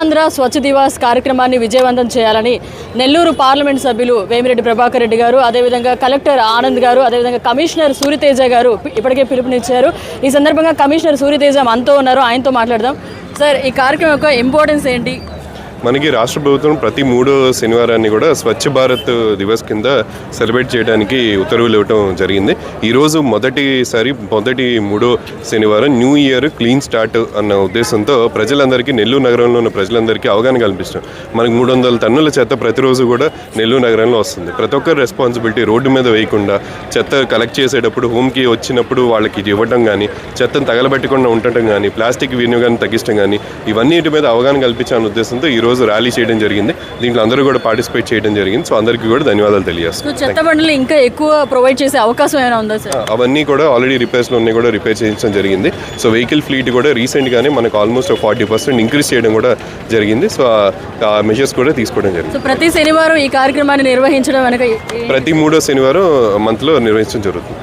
ఆంధ్ర స్వచ్ఛ దివాస్ కార్యక్రమాన్ని విజయవంతం చేయాలని నెల్లూరు పార్లమెంట్ సభ్యులు వేమిరెడ్డి ప్రభాకర్ రెడ్డి గారు, అదేవిధంగా కలెక్టర్ ఆనంద్ గారు, అదేవిధంగా కమిషనర్ సూర్యతేజ గారు ఇప్పటికే పిలుపునిచ్చారు. ఈ సందర్భంగా కమిషనర్ సూర్యతేజ మనతో ఉన్నారు, ఆయనతో మాట్లాడదాం. సార్, ఈ కార్యక్రమం యొక్క ఇంపార్టెన్స్ ఏంటి? మనకి రాష్ట్ర ప్రభుత్వం ప్రతి 3వ శనివారాన్ని కూడా స్వచ్ఛ భారత్ దివస్ కింద సెలబ్రేట్ చేయడానికి ఉత్తర్వులు ఇవ్వటం జరిగింది. ఈరోజు మొదటి 3వ శనివారం న్యూ ఇయర్ క్లీన్ స్టార్ట్ అన్న ఉద్దేశంతో ప్రజలందరికీ, నెల్లూరు నగరంలో ఉన్న ప్రజలందరికీ అవగాహన కల్పిస్తాం. మనకి 300 టన్నుల చెత్త ప్రతిరోజు కూడా నెల్లూరు నగరంలో వస్తుంది. ప్రతి ఒక్కరి రెస్పాన్సిబిలిటీ రోడ్డు మీద వేయకుండా, చెత్త కలెక్ట్ చేసేటప్పుడు హోమ్కి వచ్చినప్పుడు వాళ్ళకి ఇది ఇవ్వటం కానీ, చెత్తను తగలబెట్టకుండా ఉండటం కానీ, ప్లాస్టిక్ వినియోగాన్ని తగ్గించడం కానీ, ఇవన్నిటి మీద అవగాహన కల్పించాలనే ఉద్దేశంతో ఈరోజు ర్యాలీ చేయడం జరిగింది. దీంట్లో అందరూ కూడా పార్టిసిపేట్ చేయడం జరిగింది. సో అందరికీ కూడా ధన్యవాదాలు తెలియజేస్తాం. చెత్త బండ్లు ఇంకా ఎక్కువ ప్రొవైడ్ చేసే అవకాశం ఏమైనా ఉందా సార్? అవన్నీ కూడా ఆల్రెడీ రిపేర్స్లో ఉన్నాయి, కూడా రిపేర్ చేయించడం జరిగింది. సో వెహికల్ ఫ్లీట్ కూడా రీసెంట్గానే మనకు ఆల్మోస్ట్ 40% ఇంక్రీజ్ చేయడం కూడా జరిగింది. సో ఆ మెజర్స్ కూడా తీసుకోవడం జరిగింది. సో ప్రతి శనివారం ఈ కార్యక్రమాన్ని నిర్వహించడం వెనక ప్రతి 3వ శనివారం మంత్లో నిర్వహించడం జరుగుతుంది.